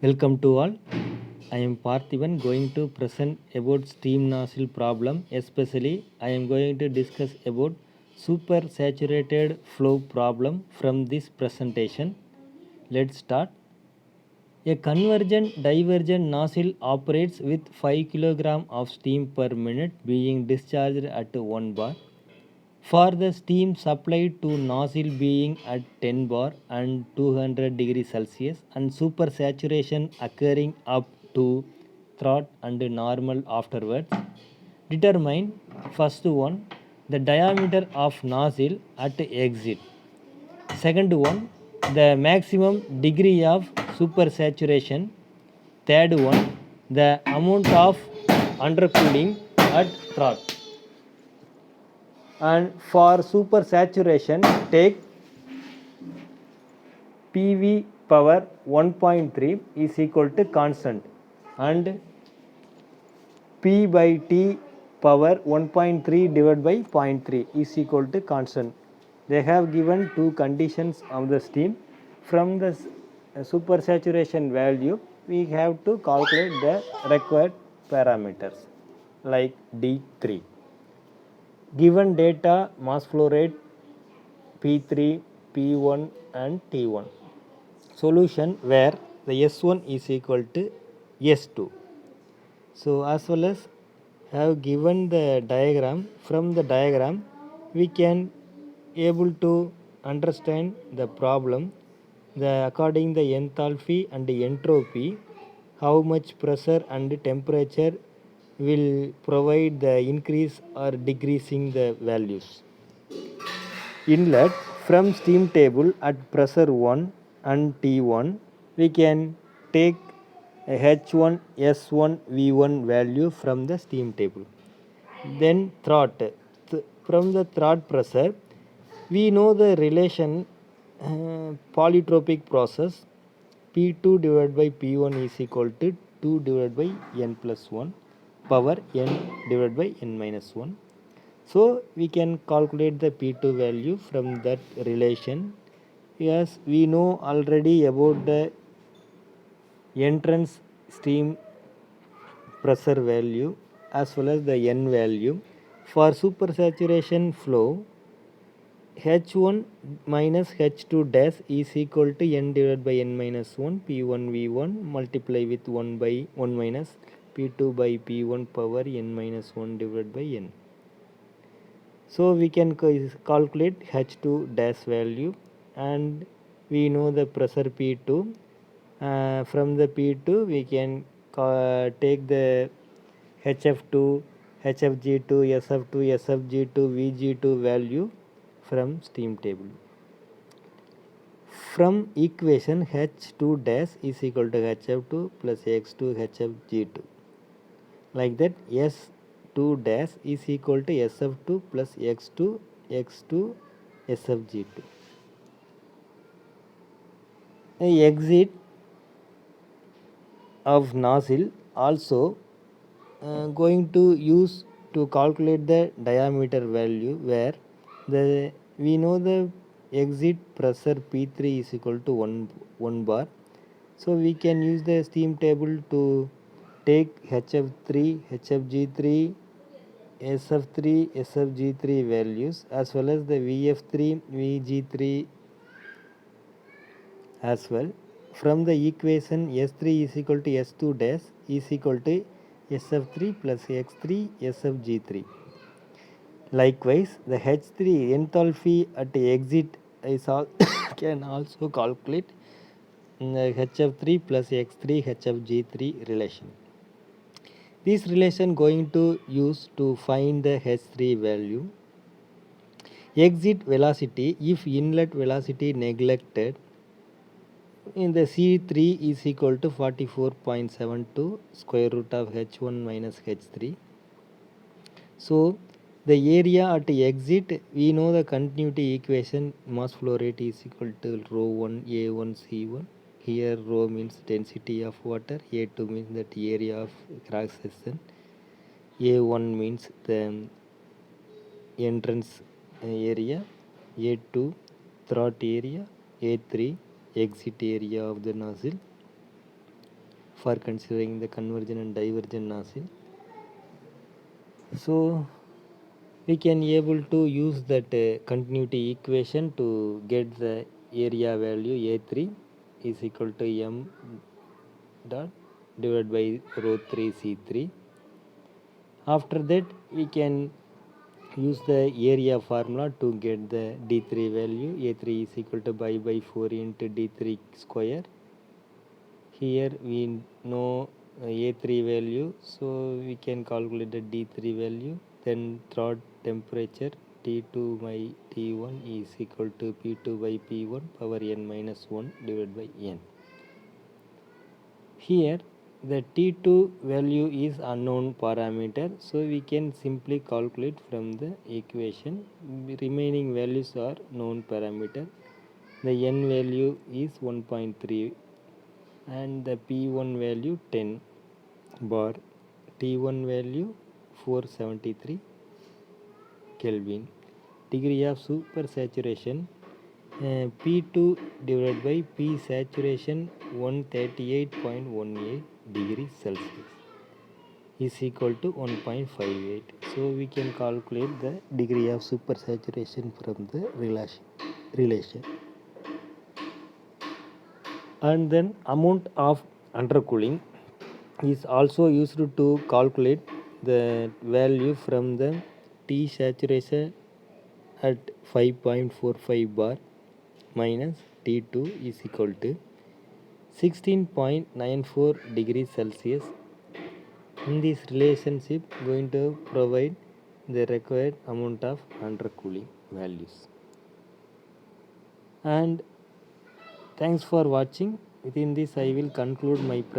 Welcome to all. I am Parthivan going to present about steam nozzle problem. Especially I am going to discuss about super saturated flow problem from this presentation. Let's start. A convergent divergent nozzle operates with 5 kg of steam per minute being discharged at 1 bar. For the steam supplied to nozzle being at 10 bar and 200 degrees Celsius and supersaturation occurring up to throat and normal afterwards, determine first one the diameter of nozzle at exit. Second one the maximum degree of supersaturation. Third one the amount of undercooling at throat. And for supersaturation take PV power 1.3 is equal to constant and P by T power 1.3 divided by 0.3 is equal to constant. They have given two conditions of the steam. From the supersaturation value we have to calculate the required parameters like D3. Given data mass flow rate P3, P1 and T1. Solution where the S1 is equal to S2. So as well as have given the diagram, from the diagram we can able to understand the problem according the enthalpy and the entropy, how much pressure and temperature will provide the increase or decreasing the values. Inlet from steam table at pressure 1 and T1 we can take a H1, S1, V1 value from the steam table. Then throat. From the throat pressure we know the relation polytropic process P2 divided by P1 is equal to 2 divided by n plus 1 power n divided by n minus 1. So we can calculate the P2 value from that relation. Yes, we know already about the entrance steam pressure value as well as the n value. For supersaturation flow, H1 minus H2 dash is equal to n divided by n minus 1 P1 V1 multiply with 1 by 1 minus P2 by P1 power n minus 1 divided by n. So we can calculate H2 dash value and we know the pressure P2. From the P2 we can take the HF2, HFG2, SF2, SFG2, VG2 value from steam table. From equation H2 dash is equal to HF2 plus X2 HFG2. Like that S2 dash is equal to SF2 plus X2 X2 SFG2. The exit of nozzle also going to use to calculate the diameter value where we know the exit pressure P3 is equal to 1 bar. So we can use the steam table to take HF3, HFG3, SF3, SFG3 values as well as the VF3, VG3 as well. From the equation S3 is equal to S2 dash is equal to SF3 plus X3 SFG3. Likewise, the H3 enthalpy at exit is can also calculate HF3 plus X3 HFG3 relation. This relation going to use to find the H3 value. Exit velocity if inlet velocity neglected in the C3 is equal to 44.72 square root of H1 minus H3. So the area at exit we know the continuity equation mass flow rate is equal to rho 1 A1 C1. Here rho means density of water, A2 means that area of cross section, A1 means the entrance area, A2 throat area, A3 exit area of the nozzle. for considering the convergent and divergent nozzle. So we can able to use that continuity equation to get the area value A3 is equal to m dot divided by rho 3 C3. After that we can use the area formula to get the D3 value. A3 is equal to pi by 4 into D3 square. Here we know A3 value, so we can calculate the D3 value. Then throat temperature T2 by T1 is equal to P2 by P1 power n minus 1 divided by n. Here the T2 value is unknown parameter, so we can simply calculate from the equation. Remaining values are known parameter. The n value is 1.3 and the P1 value 10 bar, T1 value 473 Kelvin. Degree of supersaturation P2 divided by P saturation 138.18 degrees Celsius is equal to 1.58. So we can calculate the degree of supersaturation from the relation. And then amount of undercooling is also used to calculate the value from the T saturation at 5.45 bar minus T2 is equal to 16.94 degrees Celsius. In this relationship going to provide the required amount of undercooling values. And thanks for watching. Within this I will conclude my presentation.